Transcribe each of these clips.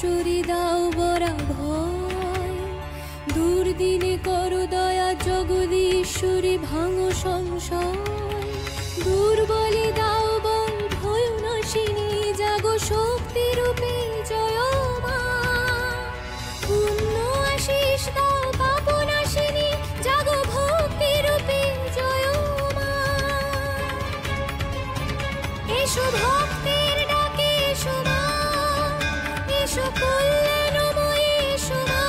ঈশ্বরী দাও বরা ভয়, দুর্দিনে করো দয়া জগদীশ্বরী ভাঙো সংশয়, দুর্বলে দাও বল ভয় নাশিনী জাগো শক্তি রূপে জয় মা, পুণ্য আশিস দাও পাপ নাশিনী জাগো ভক্তি রূপে জয় মা, এসো ভক্তের ডাকে এসো মা, এসো কল্যাণময়ী এসো মা,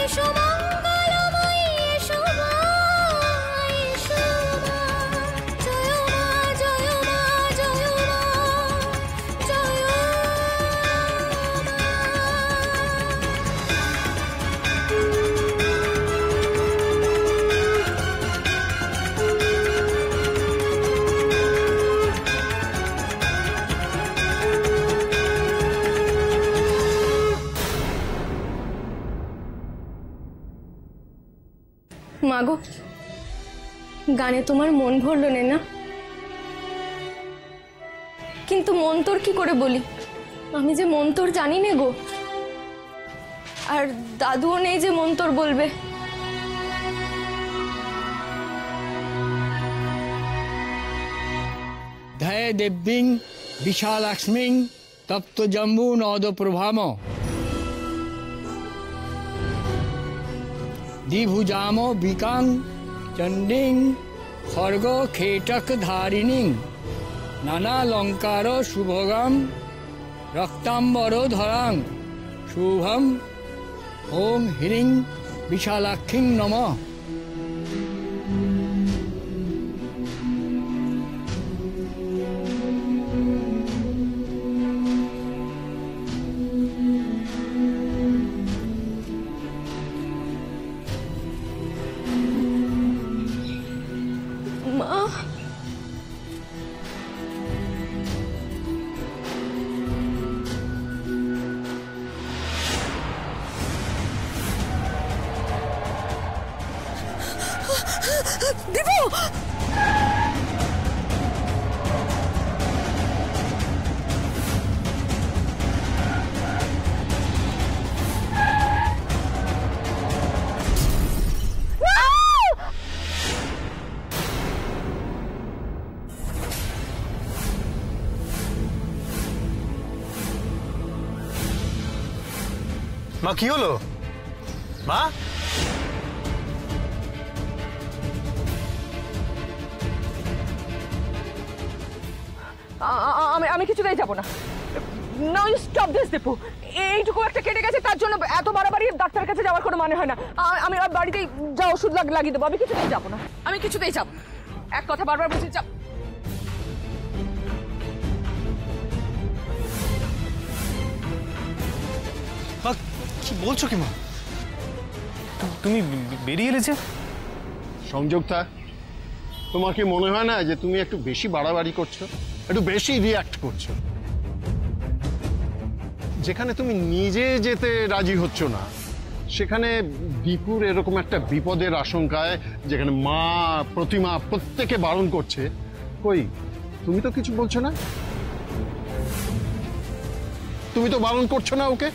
এসো মঙ্গলময়ী এসো মা, এসো মা, জয় মা জয় মা জয় মা জয় মা। মাগো, গানে তোমার মন ভরল না, কিন্তু মন্তর কি করে বলি? আমি যে মন্তর জানি না গো, আর দাদুও নেই যে মন্তর বলবে। ধয় দেব্যিং বিশালাক্ষ্মীং তপ্ত জম্বু নদ প্রভাম, দ্বিভুজাম বিকাং চণ্ডীং খর্গ খেটক ধারিণীং, নানালঙ্কার শুভগাম রক্তাম্বর ধরাং, শুভম ওম হ্রিং বিশালাক্ষীং নমঃ। মা, বিভু, মা কি হলো মা? আমি কিছুতেই যাব না। Now you stop this Dipu. এইটুকু একটা কেটে গেছে তার জন্য এত বাড়াবাড়ি ডাক্তারের কাছে যাওয়ার কোনো মানে হয় না। আমি বাড়িতেই যা ওষুধ লাগিয়ে দেবো। আমি কিছুতেই যাব না, আমি কিছুতেই যাব। এক কথা বারবার বলছি যাব। কি বলছো কি মা? তুমি বেরিয়ে এলে যে? সংযুক্তা, তোমার কি মনে হয় না যে তুমি একটু বেশি বাড়াবাড়ি করছো, একটু বেশি রিয়াক্ট করছো? যেখানে তুমি নিজে যেতে রাজি হচ্ছ না, সেখানে দীপুর এরকম একটা বিপদের আশঙ্কায়, যেখানে মা প্রতিমা প্রত্যেকে বারণ করছে, কই তুমি তো কিছু বলছো না? তুমি তো বারণ করছো না ওকে?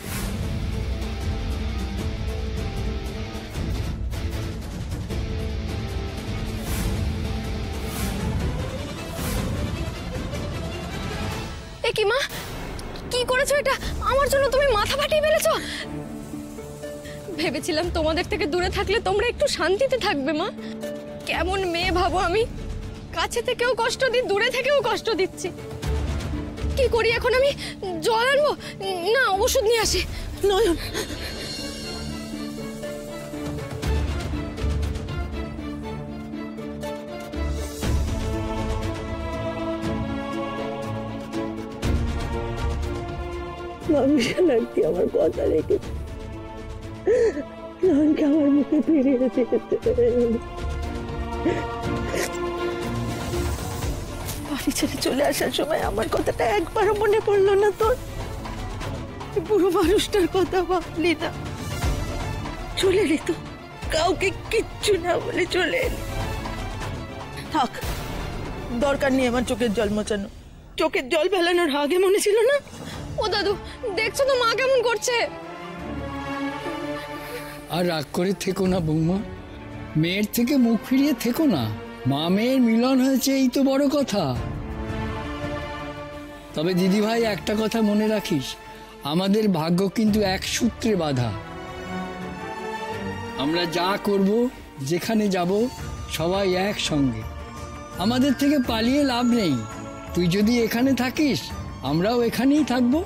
কি মা, কি করেছো এটা? আমার জন্য তুমি মাথা ফাটিয়ে ফেলেছো। ভেবেছিলাম তোমাদের থেকে দূরে থাকলে তোমরা একটু শান্তিতে থাকবে মা। কেমন মেয়ে ভাবো আমি, কাছে থেকেও কষ্ট দিই, দূরে থেকেও কষ্ট দিচ্ছি। কি করি এখন আমি? জল আনবো না ওষুধ নিয়ে আসি? নয়ন, মানুষের লাগছে আমার কথা রেখেছে, নয়নকে আমার মুখে ফিরিয়ে দিয়েছে। বাড়ি ছেড়ে চলে আসার সময় আমার কথাটা একবারও মনে পড়লো না তোর? পুরো মানুষটার কথা ভাবলি না? চলে এলি তো, কাউকে কিচ্ছু না বলে চলে এলি। থাক, দরকার নেই আমার চোখের জল মোছানো। চোখের জল ফেলানোর আগে মনে ছিল না ও দাদু, দেখছো তো মা কেমন করছে। আর রাগ করে থেকো না বৌমা, মেয়ের থেকে মুখ ফিরিয়ে থেকো না। মা মেয়ের মিলন হয়েছে, এই তো বড় কথা। তবে দিদিভাই, একটা কথা মনে রাখিস, আমাদের ভাগ্য কিন্তু এক সূত্রে বাঁধা। আমরা যা করব, যেখানে যাব, সবাই একসঙ্গে। আমাদের থেকে পালিয়ে লাভ নেই। তুই যদি এখানে থাকিস, আমরাও এখানেই থাকবো।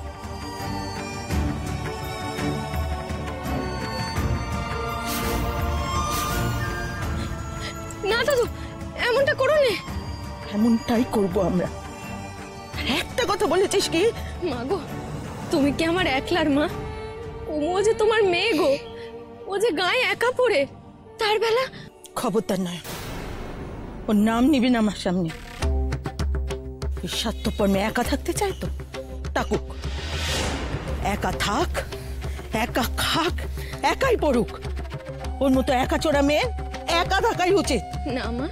না দাদু, এমনটা করো না। এমনটাই করব আমরা। একটা কথা বলেছিস কি? মা গো, তুমি কি আমার একলার মা? ও যে তোমার মেয়ে গো, ও যে গায়ে একা পড়ে, তার বেলা। খবরদার নয়, ওর নাম নিবি না আমার সামনে। ওই স্বার্থপর মেয়ে একা থাকতে চাই তো থাকুক, একা থাক, একা খাক, একাই পড়ুক। ওর মতো একা চোরা মেয়ে একা থাকাই উচিত। না মা,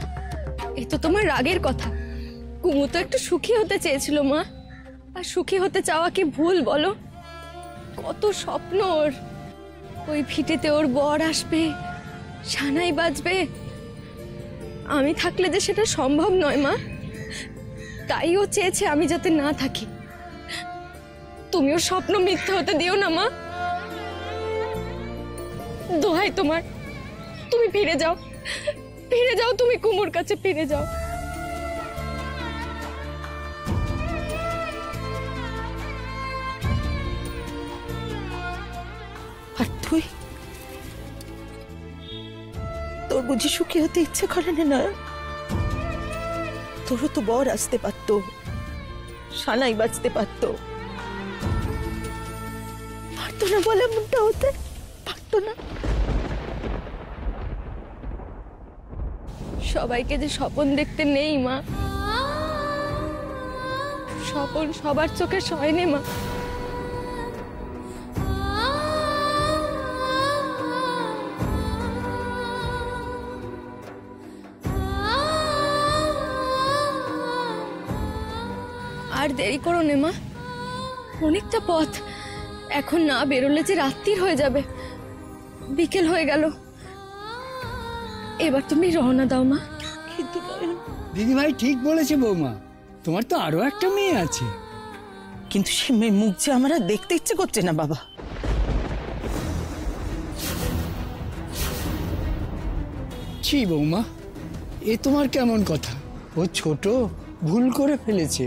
এ তো তোমার রাগের কথা। কুমু তো একটু সুখী হতে চেয়েছিল মা, আর সুখী হতে চাওয়া কি ভুল বলো? কত স্বপ্ন ওর। ওই ভিটেতে ওর বর আসবে, সানাই বাজবে। আমি থাকলে যে সেটা সম্ভব নয় মা, তাই ও চেয়েছে আমি যাতে না থাকি। তুমি ওর স্বপ্ন মিথ্যে হতে দিও না মা, দোহাই তোমার। তুমি ফিরে যাও, ফিরে যাও, তুমি কুমুর কাছে ফিরে যাও। আর তুই, তোর বুঝি সুখী হতে ইচ্ছে করে না? তোরও তো বর আসতে পারতো, সানাই বাজতে পারতো। পারতো না বলে মনটা হতে পারতো না। সবাইকে যে স্বপন দেখতে নেই মা, স্বপন সবার চোখে সয়নি মা। আর দেরি করো নে মা, অনেকটা পথ। এখন না বেরোলে যে রাত্রির হয়ে যাবে, বিকেল হয়ে গেল। এবার তুমি রওনা দাও মা। কিন্তু দিদিভাই ঠিক বলেছে বৌমা, তোমার তো আরো একটা মেয়ে আছে। কিন্তু সে মেয়ে মুখ যে আমার আর দেখতে ইচ্ছে করছে না বাবা। ছি বৌমা, এ তোমার কেমন কথা? ও ছোট, ভুল করে ফেলেছে।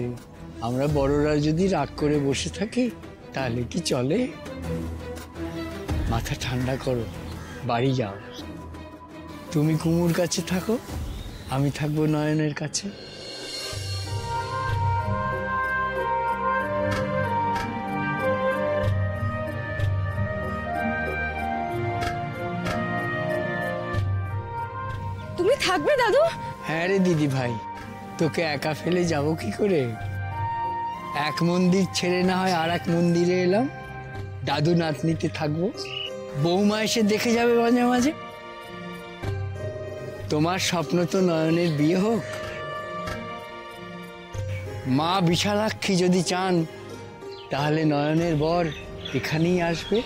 আমরা বড়রা যদি রাগ করে বসে থাকি, তাহলে কি চলে? মাথা ঠান্ডা করো, বাড়ি যাও। তুমি কুমুর কাছে থাকো, আমি থাকবো নয়নের কাছে। তুমি থাকবে দাদু? হ্যাঁ রে দিদি ভাই, তোকে একা ফেলে যাব কি করে? এক মন্দির ছেড়ে না হয় আর এক মন্দিরে এলাম, দাদু নাতনিতে থাকবো। বৌমা এসে দেখে যাবে মাঝে মাঝে। তোমার স্বপ্ন তো নয়নের বিয়ে হোক। মা বিশালাক্ষী যদি চান, তাহলে নয়নের বর এখানেই আসবে।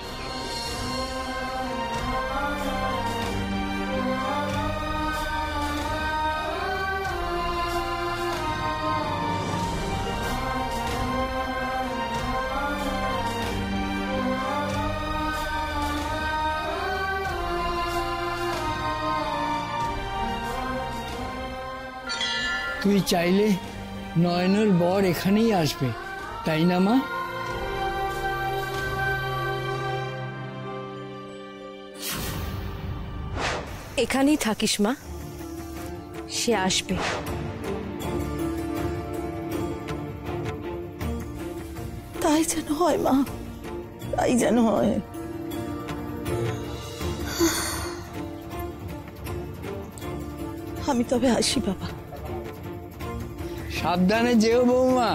তুই চাইলে নয়নের বর এখানেই আসবে, তাই না মা? এখানেই থাকিস মা, সে আসবে। তাই যেন হয় মা, তাই যেন হয়। আমি তবে আসি বাবা। সাবধানে যেও বৌমা।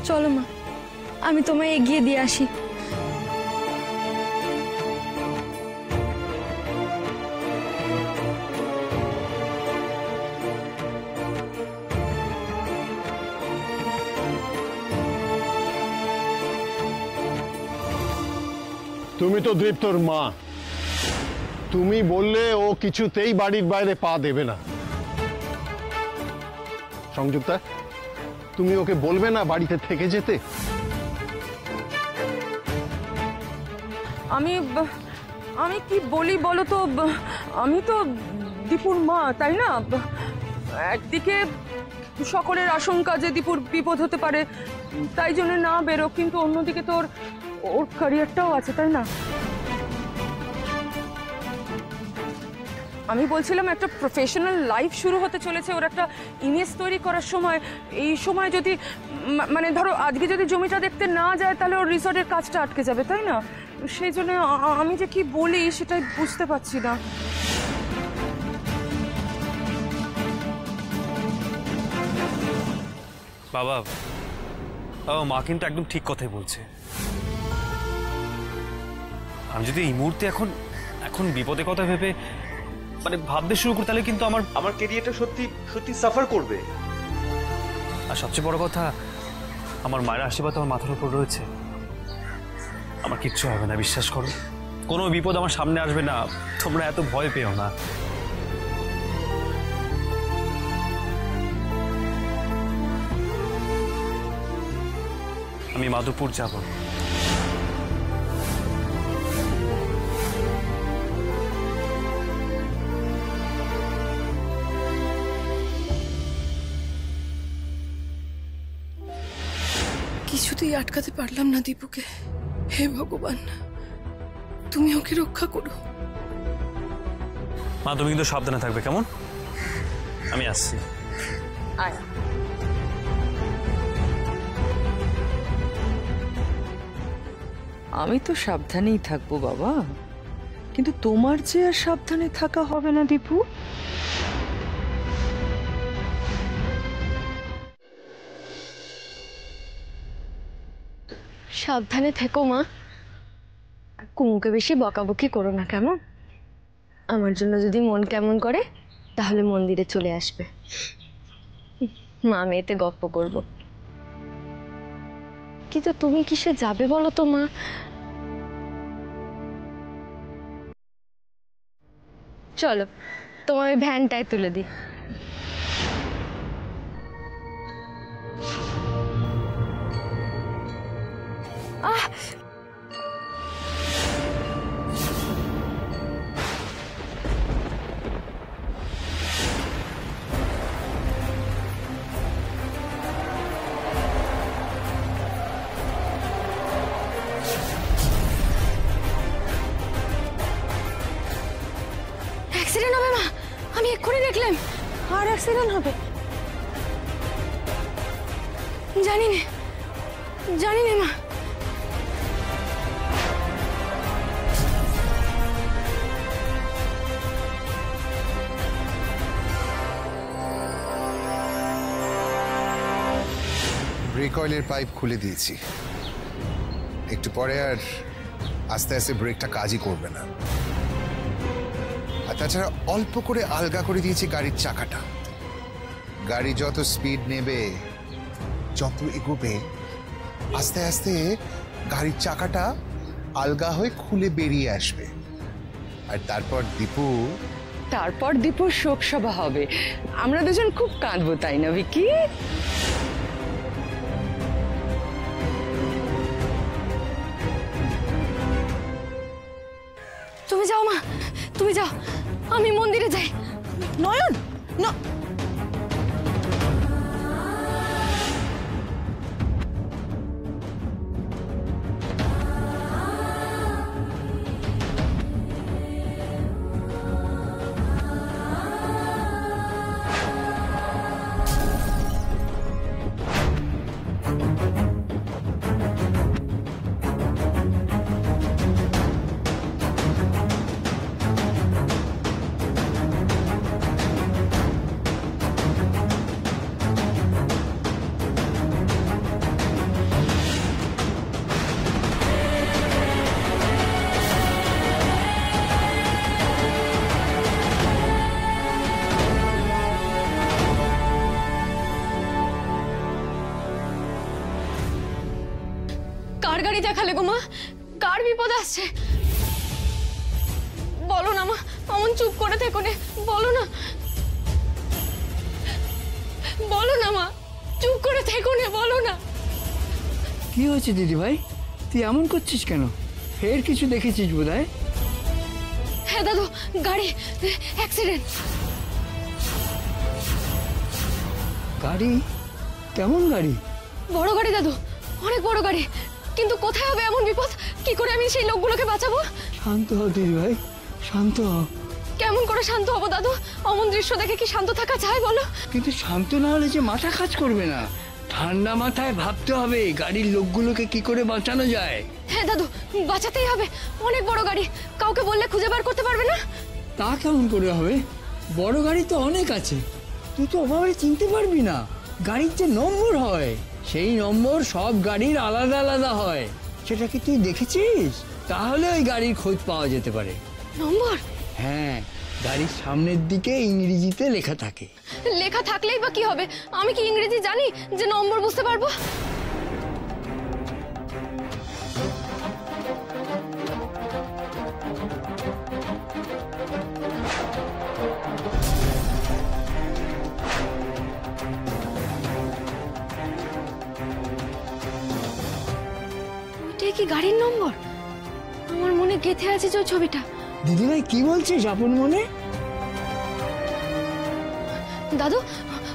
চলো মা, আমি তোমায় এগিয়ে দিয়ে আসি। তুমি তো দীপ্তর মা, তুমি বললে ও কিছুতেই বাড়ির বাইরে পা দেবে না। সংযুক্তা, তুমি ওকে বলবে না বাড়িতে থেকে যেতে? আমি কি বলি বলো তো, আমি তো দীপুর মা, তাই না? একদিকে সকলের আশঙ্কা যে দীপুর বিপদ হতে পারে, তাই জন্য না বেরো, কিন্তু অন্যদিকে তো ওর ক্যারিয়ারটাও আছে, তাই না? আমি বলছিলাম একটা প্রফেশনাল লাইফ শুরু হতে চলেছে, ওর একটা ইমেজ তৈরি করার সময়, এই সময় যদি মানে ধরো আজকে যদি জমিটা দেখতে না যায় তাহলে ওর রিসর্টের কাজটা আটকে যাবে, তাই না? সেই জন্য আমি যে কি বলি সেটাই বুঝতে পারছি না। বাবা, মা কিন্তু একদম ঠিক কথাই বলছে। আমি যদি এই মুহূর্তে এখন বিপদের কথা ভেবে মানে ভাবতে শুরু করি, তাহলে কিন্তু আমার কেরিয়ারটা সত্যি সত্যি সাফার করবে। আর সবচেয়ে বড় কথা, আমার মায়ের আশীর্বাদ আমার মাথার উপর রয়েছে। আমার কিচ্ছু হবে না, বিশ্বাস করো। কোনো বিপদ আমার সামনে আসবে না, তোমরা এত ভয় পেও না। আমি মাধবপুর যাব। কিছুতেই আটকাতে পারলাম না দীপুকে। হে ভগবান, তুমি ওকে রক্ষা করো। মা, তুমি কিন্তু সাবধানে থাকবে, কেমন? আমি আসছি। আমি তো সাবধানেই থাকবো বাবা, কিন্তু তোমার যে আর সাবধানে থাকা হবে না দীপু। সাবধানে থেকো মা। কুমুকে বেশি বকাবকি করো না, কেমন? আমার জন্য যদি মন কেমন করে তাহলে মন্দিরে চলে আসবে, মা মেয়েতে গপ্প করব। কিন্তু তুমি কিসে যাবে বলো তো মা? চলো তোমার ওই ভ্যানটায় তুলে দিই। অ্যাক্সিডেন্ট হবে মা, আমি এক্ষুনি দেখলাম। আর অ্যাক্সিডেন্ট হবে? জানি না মা। ব্রেক অয়েলের পাইপ খুলে দিয়েছি, একটু পরে আর আস্তে আস্তে ব্রেকটা কাজই করবে না। আর তাছাড়া অল্প করে আলগা করে দিয়েছি গাড়ির চাকাটা। গাড়ি যত স্পিড নেবে, যত এগোবে, আস্তে আস্তে গাড়ির চাকাটা আলগা হয়ে খুলে বেরিয়ে আসবে। আর তারপর দীপুর শোক সভা হবে, আমরা দুজন খুব কাঁদবো, তাই না ভিকি? তুমি যাও মা, তুমি যাও, আমি মন্দিরে যাই। নয়ন, না, কার গাড়ি দেখালে গো মা? কার বিপদ আসছে? বলো না মা, অমন চুপ করে থেকো নে, বলো না, বলো না মা, চুপ করে থেকো নে, বলো না। কি হয়েছে দিদি ভাই, তুই এমন করছিস কেন? ফের কিছু দেখেছিস বোধহয়? হ্যাঁ দাদু, গাড়ি অ্যাক্সিডেন্ট। গাড়ি? কেমন গাড়ি? বড় গাড়ি দাদু, অনেক বড় গাড়ি। কিন্তু কোথায় হবে এমন বিপদ? কি করে আমি সেই লোকগুলোকে বাঁচাবো? শান্ত হ দিদি ভাই, শান্ত হ। কেমন করে শান্ত হবো দাদু? অমন দৃশ্য দেখে কি শান্ত থাকা যায় বলো? কিন্তু শান্ত না হলে যে মাথা কাজ করবে না। ঠান্ডা মাথায় ভাবতে হবে গাড়ির লোকগুলোকে কি করে বাঁচানো যায়। হ্যাঁ দাদু, বাঁচাতেই হবে। অনেক বড় গাড়ি, কাউকে বললে খুঁজে বার করতে পারবে না। তা কেমন করে হবে? বড় গাড়ি তো অনেক আছে, তুই তো ওভাবে চিনতে পারবি না। গাড়ির যে নম্বর হয়, সেই নম্বর সব গাড়ির আলাদা আলাদা হয়। সেটা কি তুই দেখেছিস? তাহলে ওই গাড়ির খোঁজ পাওয়া যেতে পারে। নম্বর? হ্যাঁ, গাড়ির সামনের দিকে ইংরেজিতে লেখা থাকে। লেখা থাকলেই বা কি হবে? আমি কি ইংরেজি জানি যে নম্বর বুঝতে পারবো? ওইটাই কি গাড়ির নম্বর? আমার মনে গেঁথে আছে যে ওই ছবিটা। দিদিভাই কি বলছিস আপন মনে? দাদু,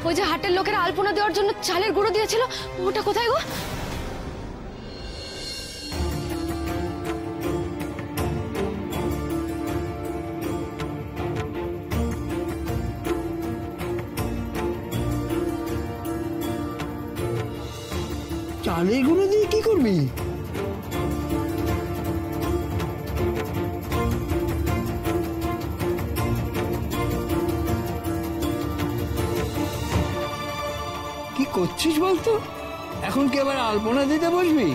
ওই যে হাটের লোকেরা আলপনা দেওয়ার জন্য চালের গুঁড়ো দিয়েছিল, ওটা কোথায় গো? চালের গুঁড়ো দিয়ে কি করবি? কি করছিস বলতো? এখন কি আবার আলপনা দিতে বসবি?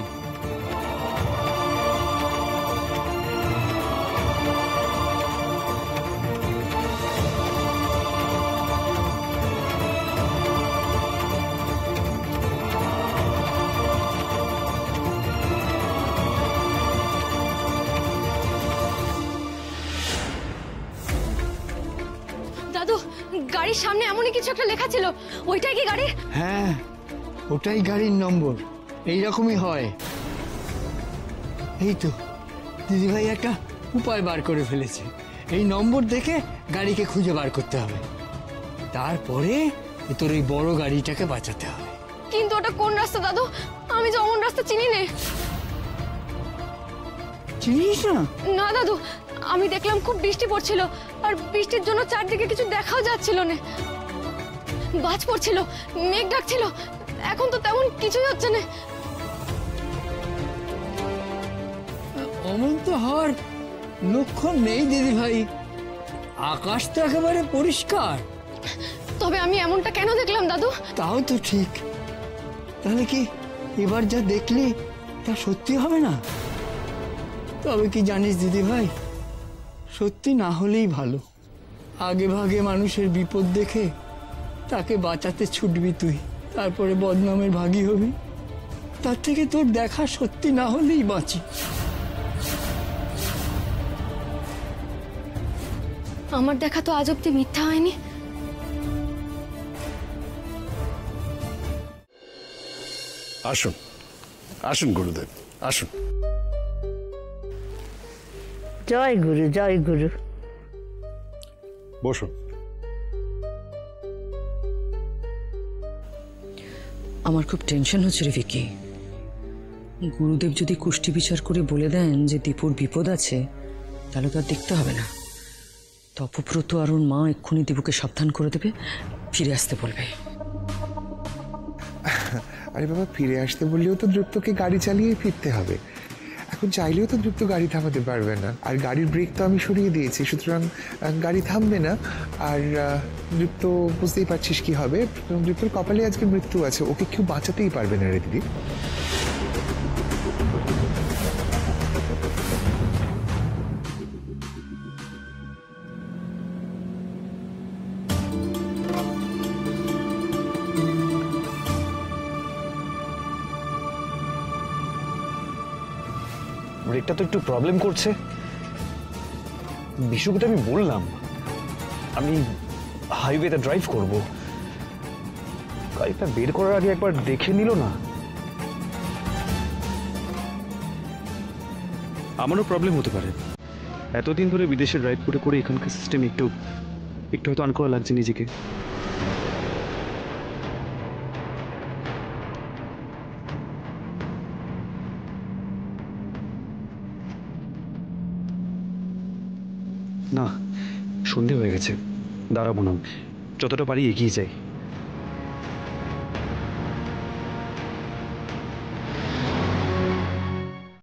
দাদু, গাড়ির সামনে এমনই কিছু একটা লেখা ছিল, ওইটাই কি গাড়ির? হ্যাঁ, ওটাই গাড়ির নম্বর। এইরকমই হয়। এই তো দিদিভাই একটা উপায় বার করে ফেলেছে। এই নম্বর দেখে গাড়িকে খুঁজে বার করতে হবে, তারপরে তোর এই বড় গাড়িটাকে বাঁচাতে হবে। কিন্তু ওটা কোন রাস্তা দাদু? আমি যে অমন রাস্তা চিনি না। চিনিস না? না দাদু, আমি দেখলাম খুব বৃষ্টি পড়ছিল, আর বৃষ্টির জন্য চারদিকে কিছু দেখাও যাচ্ছিল না। বাজ পড়ছিল, মেঘ ডাকছিল, এখন তো তেমন কিছুই হচ্ছে না। অমন তো হওয়ার লক্ষণ নেই দিদি ভাই, আকাশ তো একেবারে পরিষ্কার। তবে আমি এমনটা কেন দেখলাম দাদু? তাও তো ঠিক। তাহলে কি এবার যা দেখলি তা সত্যি হবে না? তবে কি জানিস দিদি ভাই, সত্যি না হলেই ভালো। আগে ভাগে মানুষের বিপদ দেখে তাকে বাঁচাতে ছুটবি তুই, তারপরে বদনামের ভাগী হবি। তার থেকে তোর দেখা সত্যি না হলেই বাঁচি। আমার দেখা তো আজ অব্দি মিথ্যা হয়নি। আসুন আসুন গুরুদেব, আসুন। জয় গুরু, জয় গুরু। বসুন। আমার খুব টেনশন হচ্ছে রে ভিকি। গুরুদেব যদি কুষ্টি বিচার করে বলে দেন যে দীপুর বিপদ আছে, তাহলে তো আর দেখতে হবে না। তপব্রত আর ওর মা এক্ষুনি দীপুকে সাবধান করে দেবে, ফিরে আসতে বলবে। আরে বাবা, ফিরে আসতে বললেও তো দ্রুপ্তকে গাড়ি চালিয়ে ফিরতে হবে। এখন চাইলেও তো দ্রুপ্ত গাড়ি থামাতে পারবে না, আর গাড়ির ব্রেক তো আমি সরিয়ে দিয়েছি, সুতরাং গাড়ি থামবে না। আর দ্রুপ্ত বুঝতেই পারছিস কি হবে, দ্রুপ্তর কপালে আজকে মৃত্যু আছে, ওকে কেউ বাঁচাতেই পারবে না রে দিদি। ব্রেকটা তো একটু প্রবলেম করছে। বিশুকে তো আমি বললাম আমি হাইওয়েতে ড্রাইভ করব, গাড়িটা বের করার আগে একবার দেখে নিল না। আমারও প্রবলেম হতে পারে, এতদিন ধরে বিদেশে ড্রাইভ করে করে এখানকার সিস্টেম একটু একটু হয়তো আনকরা লাগছে নিজেকে। না, সন্ধে হয়ে গেছে, দাঁড়াবো না, যতটা পারি এগিয়ে যাই।